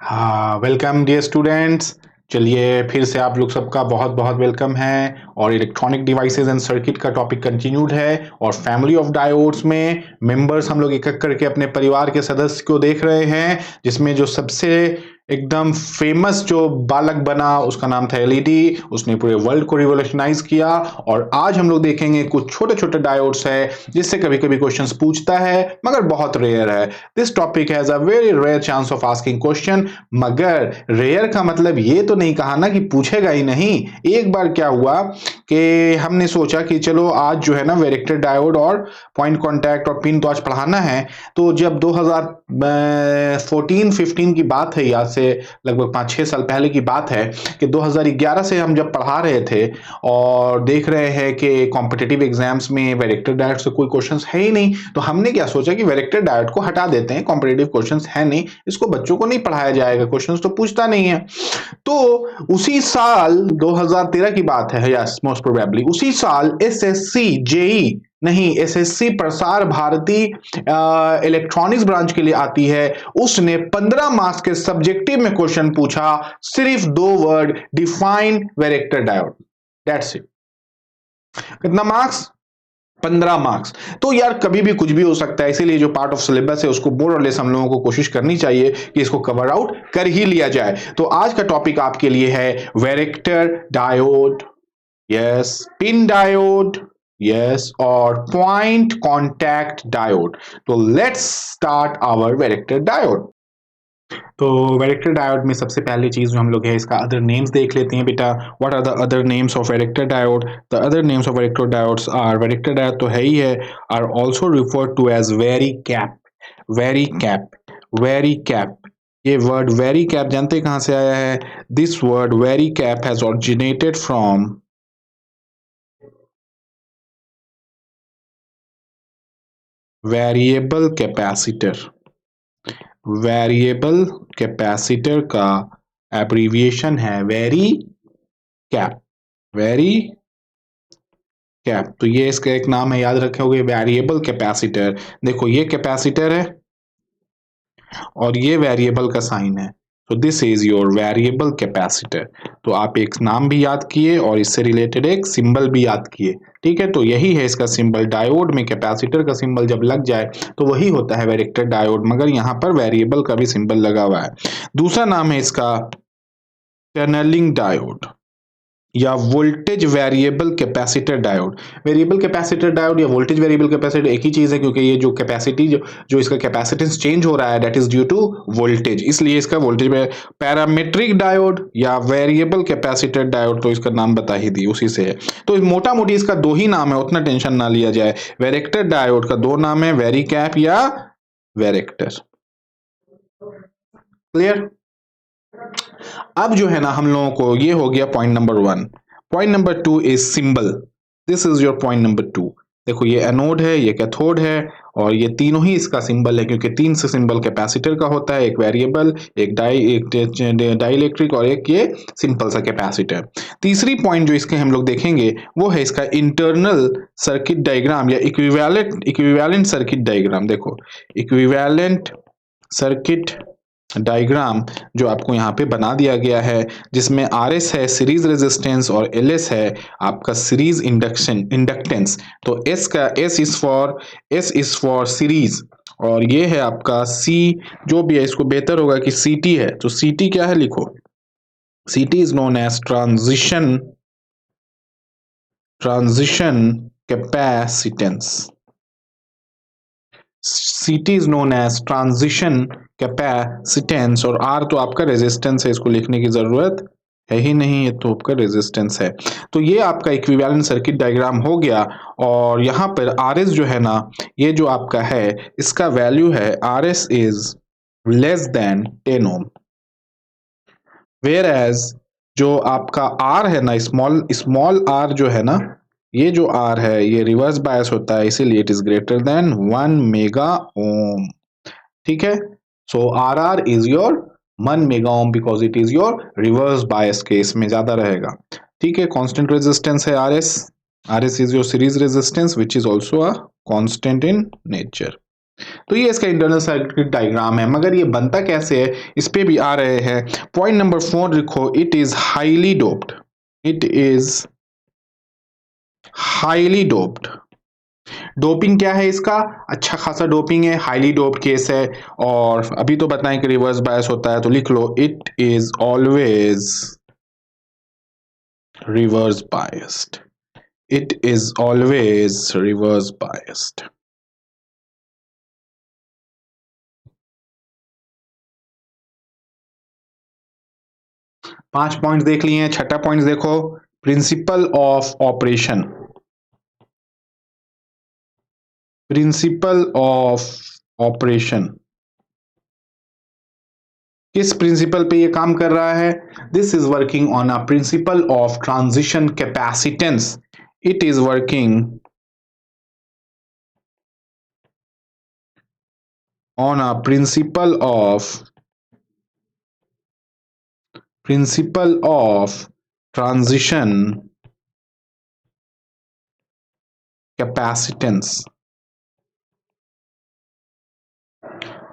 हाँ, welcome dear students. चलिए फिर से आप लोग सबका बहुत बहुत वेलकम है। और इलेक्ट्रॉनिक डिवाइसेस एंड सर्किट का टॉपिक कंटिन्यूड है और फैमिली ऑफ डायोड्स में मेंबर्स हम लोग एक एक करके अपने परिवार के सदस्य को देख रहे हैं, जिसमें जो सबसे एकदम फेमस जो बालक बना उसका नाम था एलईडी। उसने पूरे वर्ल्ड को रिवॉल्यूशनाइज किया। और आज हम लोग देखेंगे कुछ छोटे छोटे डायोड्स है जिससे कभी कभी क्वेश्चंस पूछता है मगर बहुत रेयर है। This topic has a very rare chance of asking question. मगर रेयर का मतलब ये तो नहीं कहा ना कि पूछेगा ही नहीं। एक बार क्या हुआ कि हमने सोचा कि चलो आज जो है ना वेरिएक्टर डायोड और पॉइंट कांटेक्ट और पिन तो आज पढ़ाना है। तो जब 2014-15 की बात है, आज से लगभग 5-6 साल पहले की बात है कि 2011 से हम जब पढ़ा रहे थे और देख रहे हैं कि कॉम्पिटिटिव एग्जाम्स में वेरिएक्टर डायोड से कोई क्वेश्चंस है ही नहीं, तो हमने क्या सोचा कि वेरिएक्टर डायोड को हटा देते हैं, कॉम्पिटिटिव क्वेश्चंस है नहीं, इसको बच्चों को नहीं पढ़ाया जाएगा, क्वेश्चंस तो पूछता नहीं है। तो उसी साल 2013 की बात है, यस मोस्ट प्रोबेबली उसी साल एसएससी जेई नहीं, SSC Prasar Bharati electronics branch के लिए आती है। उसने 15 मार्क्स के सब्जेक्टिव में क्वेश्चन पूछा, सिर्फ 2 word, define varactor diode, that's it. कितना मार्क्स? 15 मार्क्स। तो यार कभी भी कुछ भी हो सकता है, इसीलिए जो पार्ट ऑफ सिलेबस है उसको मोर और लेस हम लोगों को कोशिश करनी चाहिए कि इसको कवर आउट कर ही लिया जाए। तो आज का टॉपिक आपके लिए है varactor diode, yes, pin diode, yes, और पॉइंट कांटेक्ट डायोड। तो let's start our varactor diode. तो वेरिएक्टर डायोड में सबसे पहली चीज जो हम लोग है इसका अदर नेम्स देख लेते हैं बेटा। What are the other names of varactor diode? The other names of varactor diodes are, varactor diode तो है ही है, are also referred to as varicap, varicap, varicap. ये वर्ड वेरी कैप जानते कहां से आया है? This word varicap has originated from variable capacitor. Variable capacitor का एब्रीविएशन है वेरी कैप, वेरी कैप। तो ये इसका एक नाम है, याद रखोगे, वेरिएबल कैपेसिटर। देखो ये कैपेसिटर है और ये वेरिएबल का साइन है, तो this is your variable capacitor. तो आप एक नाम भी याद किए और इससे रिलेटेड एक सिंबल भी याद किए, ठीक है। तो यही है इसका सिंबल। डायोड में कैपेसिटर का सिंबल जब लग जाए तो वही होता है वेरिएक्टर डायोड, मगर यहाँ पर वेरिएबल का भी सिंबल लगा हुआ है। दूसरा नाम है इसका टनलिंग डायोड या voltage variable capacitor diode. Variable capacitor diode या वोल्टेज वेरिएबल कैपेसिटर एक ही चीज है, क्योंकि ये जो कैपेसिटी जो इसका कैपेसिटेंस चेंज हो रहा है that is due to voltage, इसलिए इसका वोल्टेज पैरामीट्रिक डायोड या वेरिएबल कैपेसिटर डायोड, तो इसका नाम बता ही दी, उसी से है। तो मोटा मोटी इसका 2 ही नाम है, उतना टेंशन ना लिया जाए। वेरिएक्टर डायोड का 2 नाम है, वेरी कैप या वेरिएक्टर। क्लियर? अब जो है ना हम लोगों को ये हो गया point number 1। Point number 2 is symbol. This is your point number 2। देखो ये एनोड है, ये कैथोड है, और ये तीनों ही इसका सिंबल है, क्योंकि 3 से सिंबल कैपेसिटर का होता है, एक वेरिएबल, एक डाइलेक्ट्रिक और एक ये सिंपल सा कैपेसिटर। तीसरी पॉइंट जो इसके हम लोग देखेंगे वो है इसका इंटरनल सर्किट डायग्राम या इक्विवेलेंट सर्किट डायग्राम। देखो इक्विवेलेंट सर्किट डायग्राम जो आपको यहाँ पे बना दिया गया है, जिसमें RS है सीरीज रेजिस्टेंस और LS है आपका सीरीज इंडक्टेंस। तो S इज फॉर सीरीज, और ये है आपका C, जो भी है इसको बेहतर होगा कि CT है। तो CT क्या है, लिखो, CT is known as transition capacitance. CT is known as transition capacitance, और R तो आपका रेजिस्टेंस है, इसको लिखने की जरूरत है ही नहीं, ये तो आपका रेजिस्टेंस है। तो ये आपका इक्विवेलेंट सर्किट डायग्राम हो गया। और यहाँ पर RS जो है ना, ये जो आपका है इसका वैल्यू है RS is less than 10 ohm, whereas जो आपका R है ना, स्मॉल r जो है ना, ये जो R है ये रिवर्स बायस होता है, इसीलिए it is greater than 1 mega ohm, ठीक है। सो RR is your 1 mega ohm because it is your reverse bias case में ज्यादा रहेगा, ठीक है। कांस्टेंट रेजिस्टेंस है RS is your series resistance which is also a constant in nature. तो ये इसका इंटरनल सर्किट डायग्राम है, मगर ये बनता कैसे है इस पे भी आ रहे हैं। पॉइंट नंबर 4 लिखो, it is highly doped. It is highly doped. Doping क्या है इसका? अच्छा खासा डोपिंग है, हाईली डोप्ड केस है। और अभी तो बताएं कि रिवर्स बायस होता है, तो लिख लो it is always reverse biased. It is always reverse biased. 5 points देख लिए हैं। छठा पॉइंट देखो, principle of operation. Principle of operation किस प्रिंसिपल पे ये काम कर रहा है? This is working on a principle of transition capacitance. It is working on a principle of transition capacitance,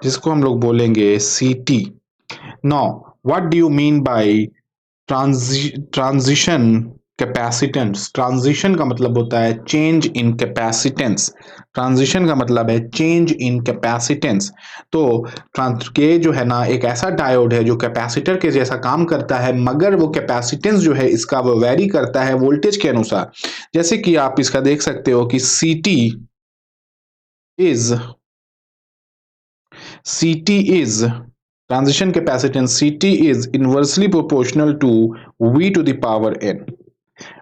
जिसको हम लोग बोलेंगे CT। Now what do you mean by transition capacitance? Transition का मतलब होता है चेंज इन कैपेसिटेंस। ट्रांजिशन का मतलब है चेंज इन कैपेसिटेंस। तो के जो है ना, एक ऐसा डायोड है जो कैपेसिटर के जैसा काम करता है, मगर वो कैपेसिटेंस जो है इसका वो वेरी करता है वोल्टेज के अनुसार। जैसे कि आप इसका देख सकते हो कि is CT is transition capacitance CT is inversely proportional to V to the power n,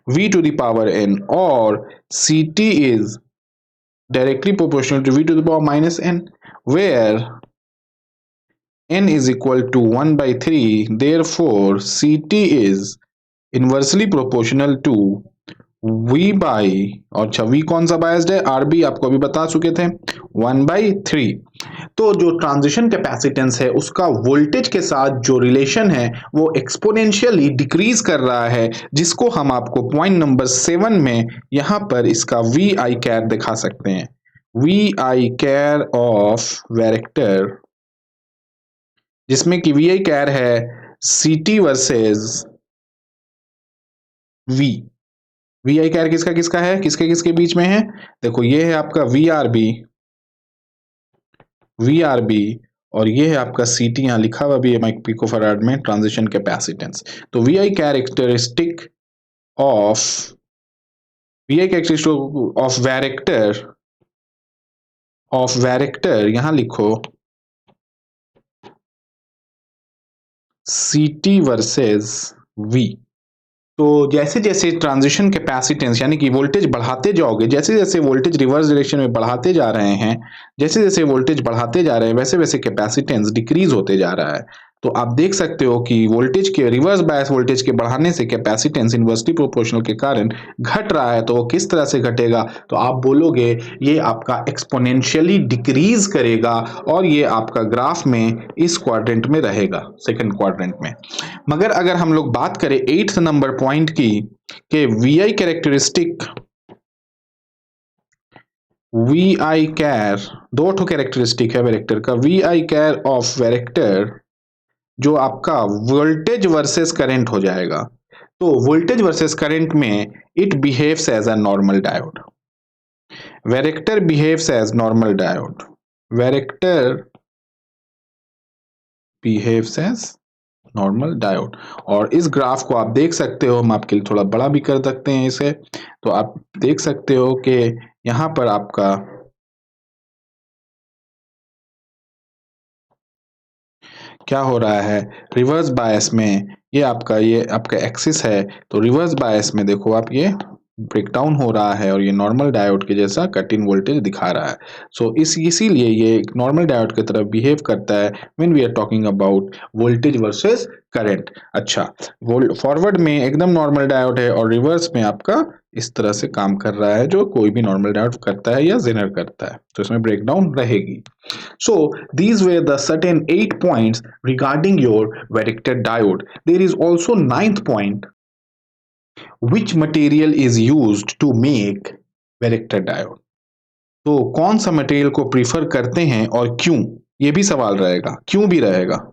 V to the power n, or CT is directly proportional to V to the power minus n, where n is equal to 1 by 3. Therefore CT is inversely proportional to V by, अच्छा V कौन सा biased है? RB आपको अभी बता चुके थे, 1/3। तो जो ट्रांजिशन कैपेसिटेंस है उसका वोल्टेज के साथ जो रिलेशन है वो एक्सपोनेंशियली डिक्रीज कर रहा है, जिसको हम आपको पॉइंट नंबर 7 में यहां पर इसका वी आई कैर दिखा सकते हैं। V I char of varactor, जिसमें कि वी आई कैर है CT versus V। V I char किसका किसका है, किसके किसके बीच में है? देखो ये है आपका वी आर बी, और ये है आपका CT, यहाँ लिखा हुआ भी है माइक पिकोफराड में, ट्रांजिशन कैपेसिटेंस। तो of V I characteristic of varactor यहां लिखो CT वर्सेस V। तो जैसे जैसे ट्रांजिशन कैपेसिटेंस यानी कि वोल्टेज बढ़ाते जाओगे, जैसे जैसे वोल्टेज रिवर्स डायरेक्शन में बढ़ाते जा रहे हैं, जैसे जैसे वोल्टेज बढ़ाते जा रहे हैं, वैसे वैसे कैपेसिटेंस डिक्रीज होते जा रहा है। तो आप देख सकते हो कि वोल्टेज के रिवर्स बायस वोल्टेज के बढ़ाने से कैपेसिटेंस इनवर्सली प्रोपोर्शनल के कारण घट रहा है। तो वो किस तरह से घटेगा? तो आप बोलोगे ये आपका एक्सपोनेंशियली डिक्रीज करेगा, और ये आपका ग्राफ में इस क्वाड्रेंट में रहेगा, सेकंड क्वाड्रेंट में। मगर अगर हम लोग बात करें 8th नंबर पॉइंट की, कि वी आई कैर, दो ठो कैरेक्टरिस्टिक है वेक्टर का। V I char of varactor जो आपका वोल्टेज वर्सेस करंट हो जाएगा। तो वोल्टेज वर्सेस करंट में it behaves as a normal diode. Varactor behaves as normal diode. Varactor behaves as normal diode. और इस ग्राफ को आप देख सकते हो, हम आपके लिए थोड़ा बड़ा भी कर सकते हैं इसे। तो आप देख सकते हो कि यहां पर आपका क्या हो रहा है, रिवर्स बायस में ये आपका एक्सिस है। तो रिवर्स बायस में देखो आप, ये ब्रेकडाउन हो रहा है और ये नॉर्मल डायोड के जैसा कट इन वोल्टेज दिखा रहा है। सो इसीलिए ये नॉर्मल डायोड की तरह बिहेव करता है when we are talking about voltage versus current. अच्छा, फॉरवर्ड में एकदम नॉर्मल डायोड है, और रिवर्स में आपका इस तरह से काम कर रहा है, जो कोई भी नॉर्मल डायोड करता है या जेनर करता है। तो इसमें ब्रेकडाउन रहेगी। So these were the certain 8 points regarding your varictor diode. There is also ninth point, which material is used to make varictor diode. तो कौन सा मटेरियल को प्रीफर करते हैं और क्यों, ये भी सवाल रहेगा, क्यों भी रहेगा।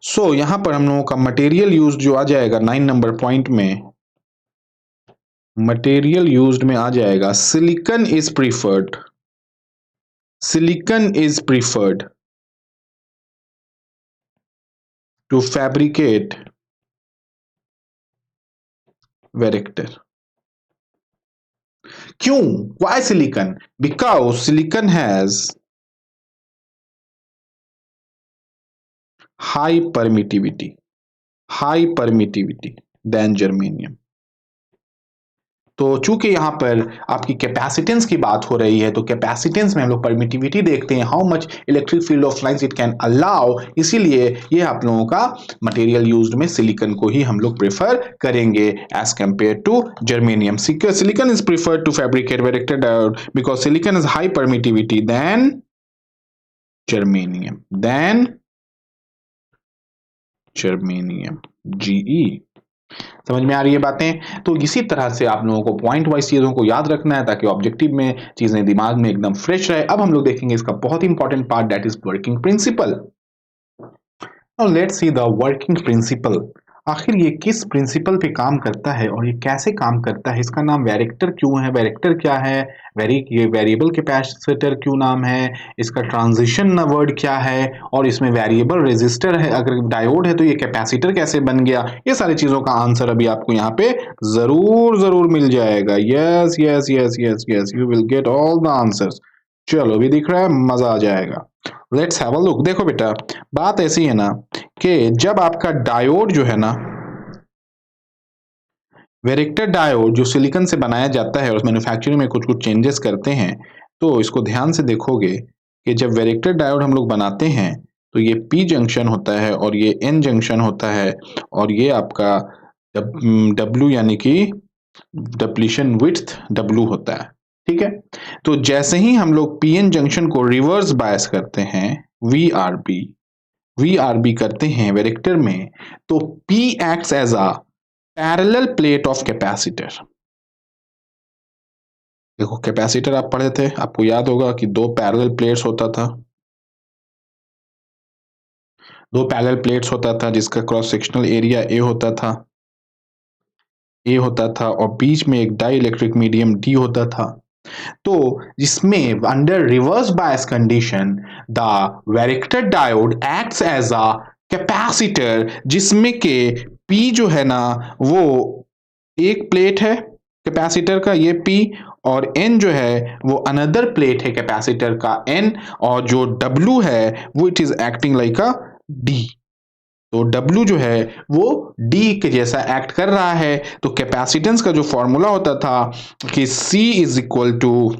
सो यहां पर हम लोगों का मटेरियल यूज जो आ जाएगा 9 नंबर पॉइंट में, मटेरियल यूज्ड में आ जाएगा silicon is preferred, silicon is preferred to fabricate varactor. क्यों? Why silicon? Because silicon has high permittivity than germanium। तो चूंकि यहां पर आपकी कैपेसिटेंस की बात हो रही है, तो कैपेसिटेंस में हम लोग परमिटिविटी देखते हैं, how much electric field of lines it can allow, इसीलिए ये आप लोगों का मटेरियल यूज्ड में सिलिकॉन को ही हम लोग प्रेफर करेंगे as compare to germanium. Silicon is preferred to fabricate varactor diode because silicon is high permittivity than germanium GE. समझ में आ रही है बातें? तो इसी तरह से आप लोगों को पॉइंट वाइज चीजों को याद रखना है ताकि ऑब्जेक्टिव में चीजें दिमाग में एकदम फ्रेश रहे। अब हम लोग देखेंगे इसका बहुत important part, that is working principle. Now let's see the working principle। आखिर ये किस प्रिंसिपल पे काम करता है और ये कैसे काम करता है? इसका नाम वेरेक्टर क्यों है? वेरेक्टर क्या है? ये वेरिएबल कैपेसिटर क्यों नाम है? इसका ट्रांजिशन वर्ड क्या है? और इसमें वेरिएबल रेजिस्टर है, अगर डायोड है तो ये कैपेसिटर कैसे बन गया? ये सारी चीजों का आंसर अभी आपको यहाँ पे जरूर मिल जाएगा। Yes yes yes yes yes, you will get all the answers. चलो अभी दिख रहा है, मजा आ जाएगा। Let's have a look. देखो बेटा, बात ऐसी है ना कि जब आपका डायोड जो है ना, वेरेक्टर डायोड जो सिलिकॉन से बनाया जाता है और मैन्युफैक्चरिंग में कुछ कुछ चेंजेस करते हैं, तो इसको ध्यान से देखोगे कि जब वेरेक्टर डायोड हम लोग बनाते हैं तो ये पी जंक्शन होता है और ये एन जंक्शन होता है और ये आपका डब्ल्यू यानी कि डिप्लीशन विड्थ डब्ल्यू होता है। ठीक है, तो जैसे ही हम लोग पीएन जंक्शन को रिवर्स बायस करते हैं, वीआरबी करते हैं वेरेक्टर में, तो P acts as a parallel plate of capacitor. देखो कैपेसिटर आप पढ़े थे, आपको याद होगा कि दो पैरेलल प्लेट्स होता था, जिसका क्रॉस सेक्शनल एरिया ए होता था और बीच में एक डाई इलेक्ट्रिक मीडियम डी होता था। तो जिसमें under reverse bias condition the varactor diode acts as a capacitor, जिसमें के पी जो है ना वो एक प्लेट है कैपेसिटर का, ये पी, और एन जो है वो अनदर प्लेट है कैपेसिटर का एन, और जो डब्ल्यू है वो it is acting like a D. तो W जो है वो D के जैसा एक्ट कर रहा है। तो कैपेसिटेंस का जो फॉर्मूला होता था कि C is equal to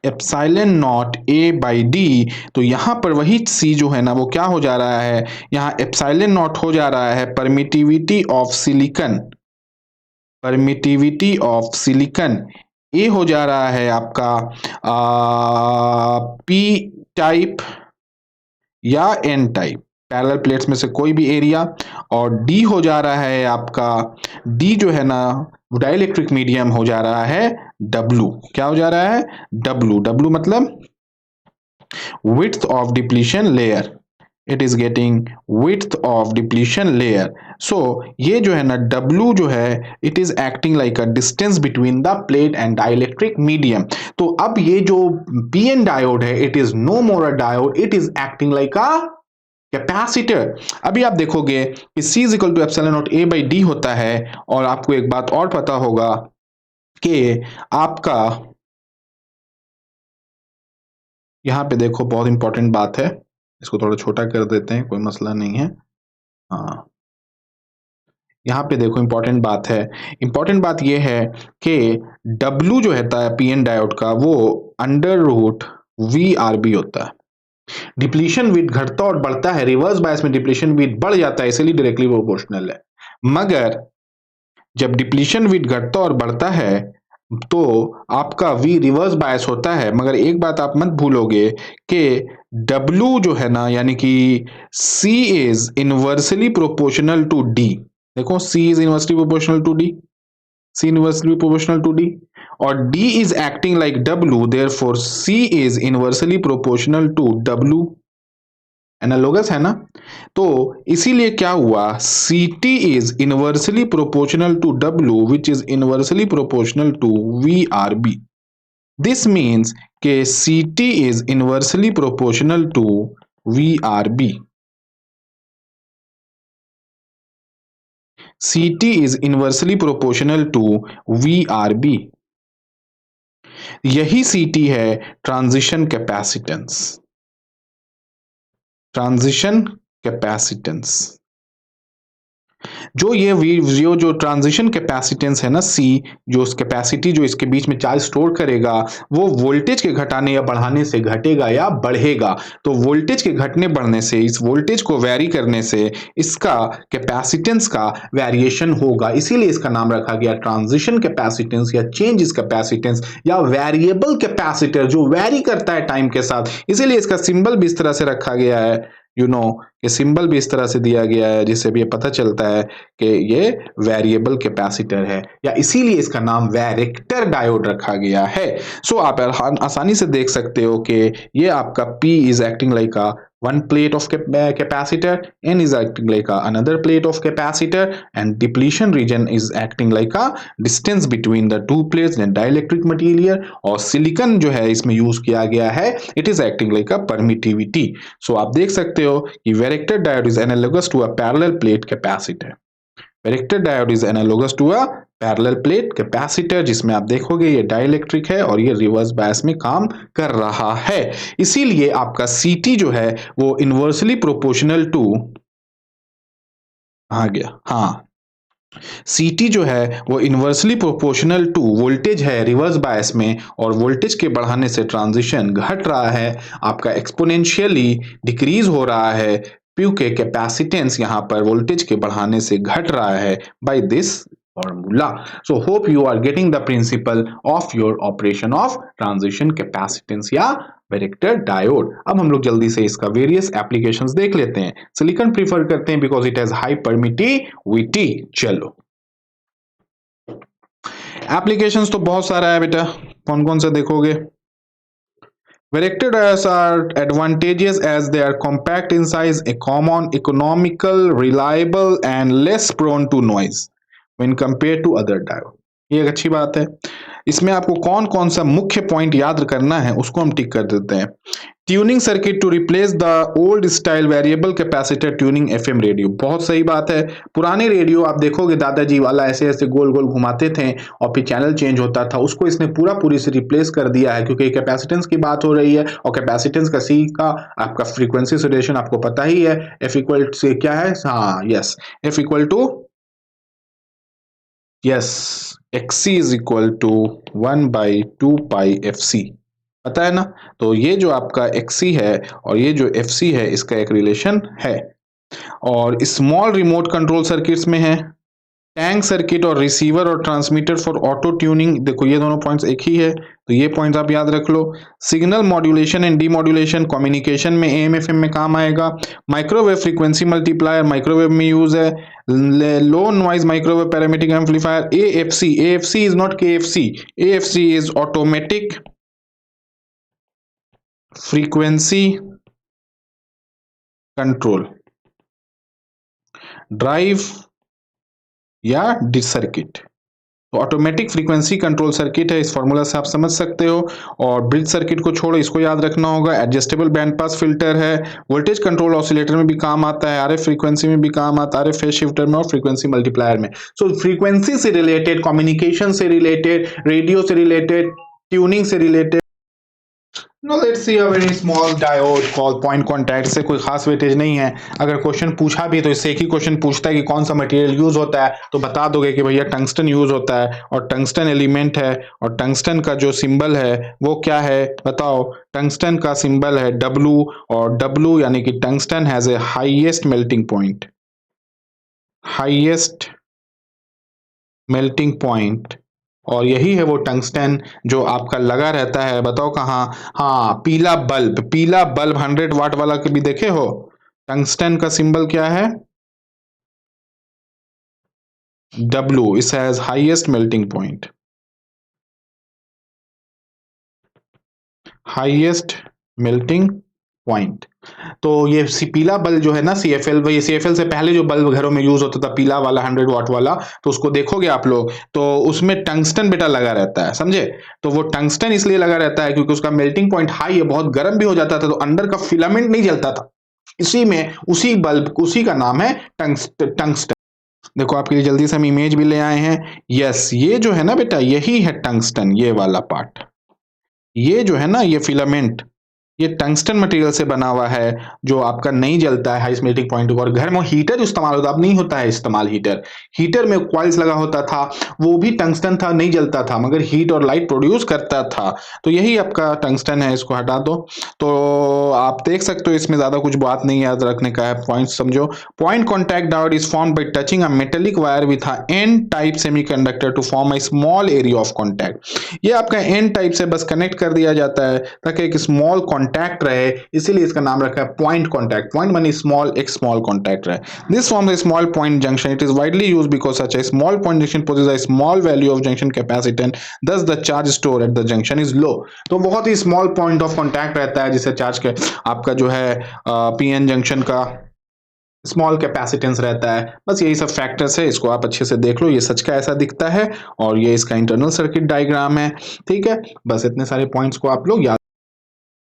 epsilon naught A by D, तो यहां पर वही C जो है ना वो क्या हो जा रहा है, यहाँ एप्सिलॉन नॉट हो जा रहा है परमिटिविटी ऑफ सिलिकॉन, A हो जा रहा है आपका P टाइप या N टाइप, पैरेलल प्लेट्स में से कोई भी एरिया, और डी हो जा रहा है आपका, डी जो है ना डाइलेक्ट्रिक मीडियम हो जा रहा है डब्लू। क्या हो जा रहा है? डब्लू मतलब width of depletion layer, it is getting width of depletion layer। so ये जो है ना W जो है it is acting like a distance between the plate and dielectric medium। तो अब ये जो PN डायोड है it is no more a diode, it is acting like a capacitor. अभी आप देखोगे कि C is equal to epsilon naught A by D होता है, और आपको एक बात और पता होगा कि आपका यहां पे देखो बहुत इंपॉर्टेंट बात है, इसको थोड़ा छोटा कर देते हैं, कोई मसला नहीं है। हाँ, यहाँ पे देखो इंपॉर्टेंट बात ये है कि W जो है पीएन डायोड का वो अंडर रूट VRB होता है। डिप्लीशन विथ घटता और बढ़ता है, रिवर्स बायस में डिप्लीशन विथ बढ़ जाता है, इसलिए डायरेक्टली प्रोपोर्शनल है। मगर जब डिप्लीशन विथ घटता और बढ़ता है तो आपका V रिवर्स बायस होता है। मगर एक बात आप मत भूलोगे कि W जो है ना यानी कि C is inversely proportional to D। देखो C is inversely proportional to D, C inversely proportional to D, और D is acting like W, therefore C is inversely proportional to W. Analogous है ना? तो इसीलिए क्या हुआ, Ct is inversely proportional to W, which is inversely proportional to VRB. This means कि Ct is inversely proportional to VRB. Ct is inversely proportional to VRB. यही Ct है transition capacitance. Transition capacitance जो transition capacitance है ना C, जो capacity जो इसके बीच में चार्ज स्टोर करेगा, वो वोल्टेज के घटाने या बढ़ाने से घटेगा या बढ़ेगा। तो वोल्टेज के घटने बढ़ने से, इस वोल्टेज को वैरी करने से इसका कैपेसिटेंस का वेरिएशन होगा, इसीलिए इसका नाम रखा गया ट्रांजिशन कैपेसिटेंस या चेंज इस कैपेसिटेंस या वेरिएबल कैपेसिटर, जो वैरी करता है टाइम के साथ। इसीलिए इसका सिंबल भी इस तरह से रखा गया है, ये सिंबल भी इस तरह से दिया गया है, जिससे भी ये पता चलता है कि ये वेरिएबल कैपेसिटर है, या इसीलिए इसका नाम वैरेक्टर डायोड रखा गया है। सो आप आसानी से देख सकते हो कि ये आपका P is acting like a one plate of capacitor, N is acting like another plate of capacitor, and depletion region is acting like a distance between the two plates and dielectric material, और silicon जो है इसमें use किया गया है, it is acting like a permittivity. So आप देख सकते हो कि varactor diode is analogous to a parallel plate capacitor. Varactor diode is analogous to a parallel plate capacitor, जिसमें आप देखोगे ये डाइलेक्ट्रिक है और ये रिवर्स बायस में काम कर रहा है। इसीलिए आपका Ct जो है वो इनवर्सली प्रोपोर्शनल टू आ गया, हाँ, Ct जो है वो इनवर्सली प्रोपोर्शनल टू वोल्टेज है रिवर्स बायस में, और वोल्टेज के बढ़ाने से ट्रांजिशन घट रहा है, आपका एक्सपोनेंशियली डिक्रीज हो रहा है, क्योंकि कैपेसिटेंस यहाँ पर वोल्टेज के बढ़ाने से घट रहा है by this formula. So hope you are getting the principle of your operation of transition capacitance या वैरेक्टर डायोड। अब हम लोग जल्दी से इसका वेरियस एप्लीकेशंस देख लेते हैं। सिलिकॉन प्रीफर करते हैं because it has high permittivity. चलो, एप्लीकेशंस तो बहुत सारा है बेटा, कौन कौन से देखोगे? Varactor diodes are advantageous as they are compact in size, a common, economical, reliable and less prone to noise when compared to other diode. ये एक अच्छी बात है। इसमें आपको कौन कौन सा मुख्य पॉइंट याद करना है उसको हम टिक कर देते हैं। Tuning circuit to replace the old style variable capacitor tuning FM radio, बहुत सही बात है। पुराने रेडियो आप देखोगे दादाजी वाला ऐसे ऐसे गोल गोल घुमाते थे और फिर चैनल चेंज होता था, उसको इसने पूरी से रिप्लेस कर दिया है, क्योंकि कैपेसिटेंस की बात हो रही है और कैपेसिटेंस का सी का आपका फ्रीक्वेंसी सिलेक्शन आपको पता ही है, एफ इक्वल से क्या है, हाँ yes, F equal to yes XC is equal to 1/2 pi FC, पता है ना? तो ये जो आपका XC है और ये जो FC है, इसका एक रिलेशन है। और स्मॉल रिमोट कंट्रोल सर्किट्स में है, टैंक सर्किट और रिसीवर और ट्रांसमीटर फॉर ऑटो ट्यूनिंग, देखो ये दोनों पॉइंट्स एक ही है, तो ये पॉइंट्स आप याद रख लो। Signal modulation and demodulation communication में AM FM में काम आएगा। माइक्रोवेव फ्रीक्वेंसी मल्टीप्लायर माइक्रोवेव में यूज है। Low noise microwave parametric amplifier AFC is not KFC, AFC is automatic frequency control drive या डिस सर्किट, तो ऑटोमेटिक फ्रीक्वेंसी कंट्रोल सर्किट है, इस फॉर्मूला से आप समझ सकते हो। और ब्रिज सर्किट को छोड़ो, इसको याद रखना होगा। एडजस्टेबल बैंड पास फिल्टर है, वोल्टेज कंट्रोल ऑसिलेटर में भी काम आता है, RF फ्रीक्वेंसी में भी काम आता है, RF फेज शिफ्टर में और फ्रीक्वेंसी मल्टीप्लायर में। सो फ्रीक्वेंसी से रिलेटेड, कम्युनिकेशन से रिलेटेड, रेडियो से रिलेटेड, ट्यूनिंग से related. Now let's see a very small diode called point contact, से कोई खास वेटेज नहीं है। अगर क्वेश्चन पूछा भी तो इससे एक ही क्वेश्चन पूछता है कि कौन सा मटेरियल यूज होता है, तो बता दोगे कि भैया टंगस्टन यूज होता है और टंगस्टन एलिमेंट है, और टंगस्टन का जो सिंबल है वो क्या है बताओ? टंगस्टन का सिंबल है W, और W यानी कि tungsten has a highest melting point, highest melting point, और यही है वो टंगस्टन जो आपका लगा रहता है, बताओ कहाँ? हाँ, पीला बल्ब, पीला बल्ब 100 वाट वाला कभी देखे हो? टंगस्टन का सिंबल क्या है? W, it has highest melting point. Highest melting point. तो ये पीला बल्ब जो है ना CFL, ये CFL से पहले जो बल्ब घरों में यूज होता था पीला वाला 100 वाट वाला, तो उसको देखोगे आप लोग तो उसमें टंगस्टन बेटा लगा रहता है, समझे। तो वो टंगस्टन इसलिए लगा रहता है क्योंकि उसका मेल्टिंग पॉइंट हाई है, बहुत गर्म भी हो जाता था तो अंदर का फिलामेंट नहीं जलता था। इसी में उसी बल्ब उसी का नाम है टंगस्टन। देखो आपके लिए जल्दी से हम इमेज भी ले आए हैं। यस, ये जो है ना बेटा यही है टंगस्टन, ये वाला पार्ट। ये जो है ना ये फिलामेंट, ये टंगस्टन मटेरियल से बना हुआ है जो आपका नहीं जलता है हाई मेल्टिंग पॉइंट को। और घर में हीटर जो इस्तेमाल होता है, अब नहीं होता है इस्तेमाल हीटर। हीटर में कॉइल्स लगा होता था, वो भी टंगस्टन था, नहीं जलता था मगर हीट और लाइट प्रोड्यूस करता था। तो यही आपका टंगस्टन है, इसको हटा दो। तो आप देख सकते हो इसमें ज्यादा कुछ बात नहीं याद रखने का है, पॉइंट समझो। Point contact diode is formed by touching a metallic wire with a N type semiconductor to form a small area of contact. ये आपका एन टाइप से बस कनेक्ट कर दिया जाता है ताकि एक स्मॉल कॉन्टैक्ट रहे, इसीलिए इसका नाम रखा है पॉइंट कॉन्टैक्ट। पॉइंट मानी स्मॉल, एक स्मॉल कॉन्टैक्ट रहे। This forms a small point junction. It is widely used because such a small point junction possesses a small value of junction capacitance, thus the charge stored at the junction is low। तो बहुत ही small point of contact रहता है जिससे charge के आपका जो है PN junction का स्मॉल कैपेसिटेंस रहता है। बस यही सब फैक्टर्स है, इसको आप अच्छे से देख लो। ये सच का ऐसा दिखता है और ये इसका इंटरनल सर्किट डायग्राम है, ठीक है। बस इतने सारे पॉइंट्स को आप लोग याद।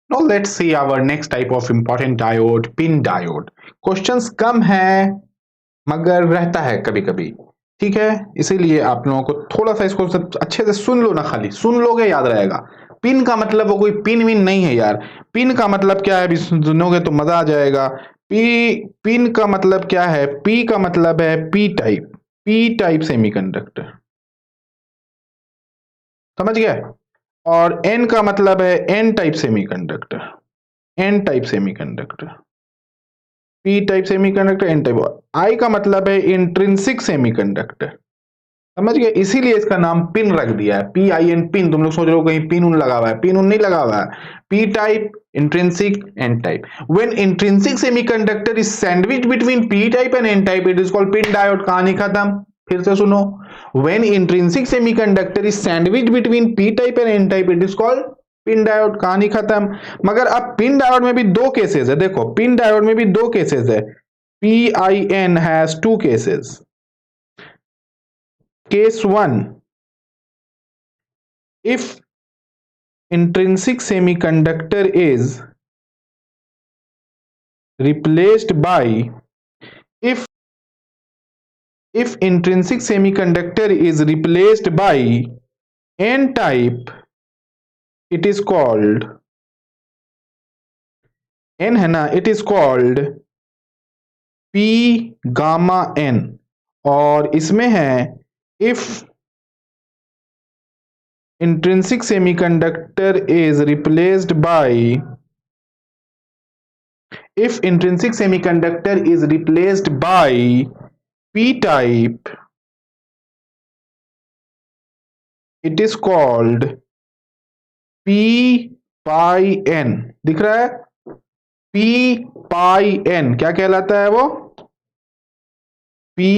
Now let's see our next type of important diode, pin diode। Questions कम है मगर रहता है कभी कभी, ठीक है। इसीलिए आप लोगों को थोड़ा सा इसको अच्छे से सुन लो ना, खाली सुन लोगे याद रहेगा। पिन का मतलब वो कोई पिन विन नहीं है यार। पिन का मतलब क्या है, अभी सुनोगे तो मजा आ जाएगा। पिन का मतलब क्या है, पी का मतलब है पी टाइप सेमीकंडक्टर, समझ गया। और एन का मतलब है N type semiconductor, N type semiconductor, P type semiconductor, N type. I का मतलब है इंट्रिंसिक सेमीकंडक्टर, समझ गए। इसीलिए इसका नाम पिन रख दिया है, PIN पिन। तुम लोग सोच रहे हो कहीं पिन उन लगा हुआ है, पिन उन नहीं लगा हुआ है। P type, intrinsic, N type. When intrinsic semiconductor is sandwich between P type and N type it is called PIN diode. कहानी खत्म। फिर से सुनो, when intrinsic semiconductor is sandwich between P type and N type it is called PIN diode. कहानी खत्म। मगर अब pin diode में भी दो केसेस है, देखो पिन डायोड में भी दो केसेस है। PIN has two cases. Case 1, if intrinsic semiconductor is replaced by, if intrinsic semiconductor is replaced by n type, it is called, n है ना, it is called P gamma n। और इसमें है if intrinsic semiconductor is replaced by, if intrinsic semiconductor is replaced by p type, it is called p pi n। दिख रहा है, p pi n क्या कहलाता है वो, p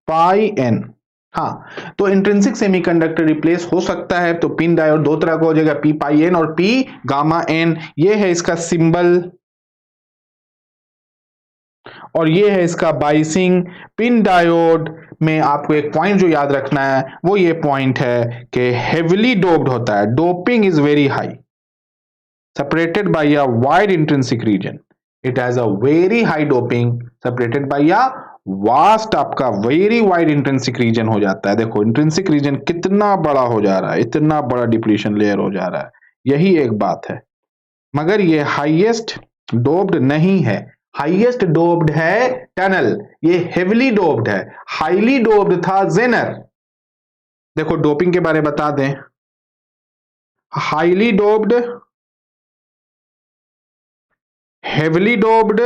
pi n। हाँ, तो इंट्रिंसिक सेमीकंडक्टर रिप्लेस हो सकता है तो पिन डायोड दो तरह का हो जाएगा, p pi n और p गामा n। ये है इसका सिंबल और ये है इसका बाइसिंग। पिन डायोड में आपको एक पॉइंट जो याद रखना है वो ये पॉइंट है कि हेवीली डोप्ड होता है, doping is very high, separated by a wide intrinsic region. It has a very high doping separated by a vast, आपका वेरी वाइड इंट्रिंसिक रीजन हो जाता है। देखो इंट्रिंसिक रीजन कितना बड़ा हो जा रहा है, इतना बड़ा डिप्लीशन लेयर हो जा रहा है, यही एक बात है। मगर ये हाईएस्ट डोप्ड नहीं है, हाईएस्ट डोप्ड है टनल, ये हेवीली डोप्ड है। हाईली डोप्ड था जेनर। देखो डोपिंग के बारे में बता दें, हाईली डोप्ड, हेवीली डोप्ड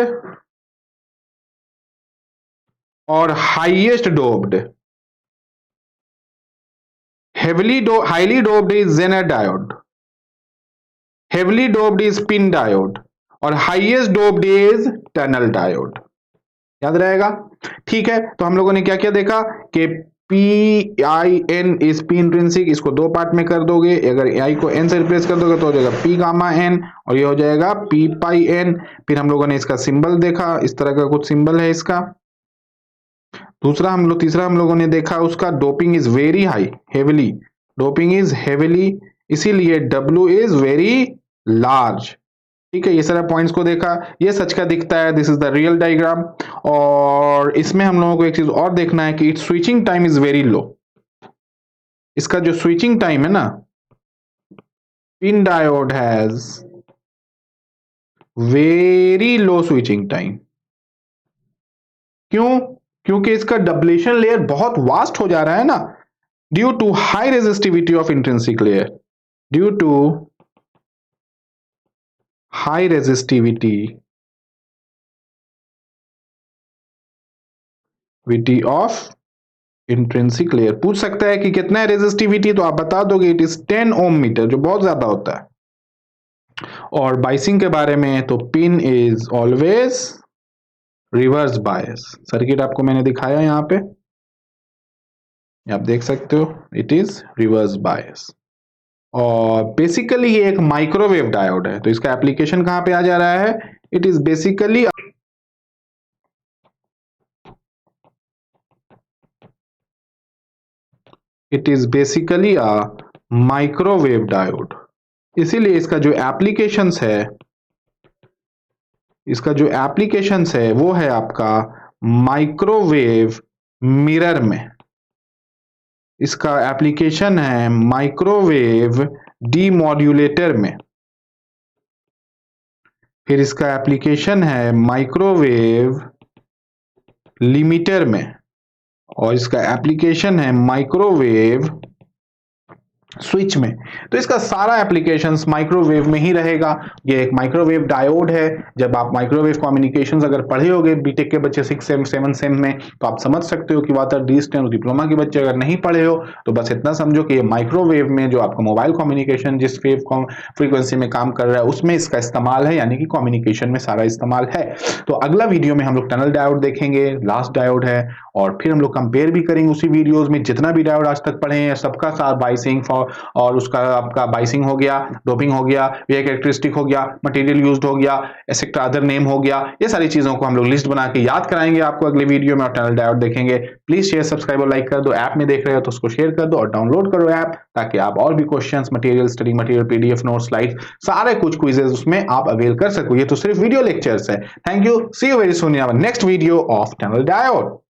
और highest doped. Highly doped is Zener diode, heavily doped is pin diode और highest doped is tunnel diode. याद रहेगा, ठीक है। तो हम लोगों ने क्या क्या देखा कि PIN इज P इंट्रिंसिक, इसको दो पार्ट में कर दोगे, अगर I को N से रिप्लेस कर दोगे तो हो जाएगा P गामा N और ये हो जाएगा P पाई N। फिर हम लोगों ने इसका सिंबल देखा, इस तरह का कुछ सिंबल है इसका। तीसरा हम लोगों ने देखा उसका doping is very high, heavily, doping is heavily, इसीलिए W इज वेरी लार्ज। ठीक है, ये सारे पॉइंट्स को देखा, ये सच का दिखता है, this is the real diagram. और इसमें हम लोगों को एक चीज और देखना है कि it's switching time is very low. इसका जो स्विचिंग टाइम है ना, pin diode has very low switching time. क्यों? क्योंकि इसका डब्लेशन लेयर बहुत वास्ट हो जा रहा है ना, due to high resistivity of intrinsic layer, due to high resistivity of intrinsic layer. पूछ सकता है कि कितना है रेजिस्टिविटी, तो आप बता दोगे इट इज 10 ओम मीटर, जो बहुत ज्यादा होता है। और बाइसिंग के बारे में तो pin is always reverse bias. Circuit आपको मैंने दिखाया यहां पे, आप देख सकते हो, इट इज रिवर्स बायस। और बेसिकली ये एक माइक्रोवेव डायोड है, तो इसका एप्लीकेशन कहां पे आ जा रहा है, it is basically a microwave diode. इसीलिए इसका जो एप्लीकेशंस है वो है आपका माइक्रोवेव मिरर में, इसका एप्लीकेशन है माइक्रोवेव डीमॉड्यूलेटर में, फिर इसका एप्लीकेशन है माइक्रोवेव लिमिटर में, और इसका एप्लीकेशन है माइक्रोवेव स्विच में। तो इसका सारा एप्लीकेशंस माइक्रोवेव में ही रहेगा। ये एक माइक्रोवेव डायोड है। जब आप माइक्रोवेव कम्युनिकेशंस अगर पढ़े होगे बीटेक के बच्चे 6 सेम 7 सेम में, तो आप समझ सकते हो कि बात है। डी डिप्लोमा के बच्चे अगर नहीं पढ़े हो तो बस इतना समझो कि ये माइक्रोवेव में जो आपका मोबाइल कम्युनिकेशन जिस फ्रीक्वेंसी में काम कर रहा है उसमें इसका इस्तेमाल है, यानी कि कम्युनिकेशन में सारा इस्तेमाल है। तो अगला वीडियो में हम लोग टनल डायोड देखेंगे, लास्ट डायोड है, और फिर हम लोग कंपेयर भी करेंगे उसी वीडियोज में जितना भी डायोड आज तक पढ़े हैं सबका साथ बाइसिंग और उसका आपका बाइसिंग हो गया, डोपिंग हो गया, ये कैरेक्टरिस्टिक हो गया, मटेरियल यूज्ड हो गया, एक्सेट्रा अदर नेम हो गया, ये सारी चीजों को हम लोग लिस्ट बना के याद कराएंगे आपको अगले वीडियो में। और टनल डायोड देखेंगे। प्लीज शेयर, सब्सक्राइब और लाइक कर दो। ऐप में देख रहे हो तो उसको शेयर कर दो और डाउनलोड करो ऐप, ताकि आप और भी questions, material, study material, PDF notes, slides, सारे कुछ क्विजेस उसमें आप अवेल कर सको। ये तो सिर्फ वीडियो लेक्चर्स है। Thank you, see you very soon in our next video of tunnel diode.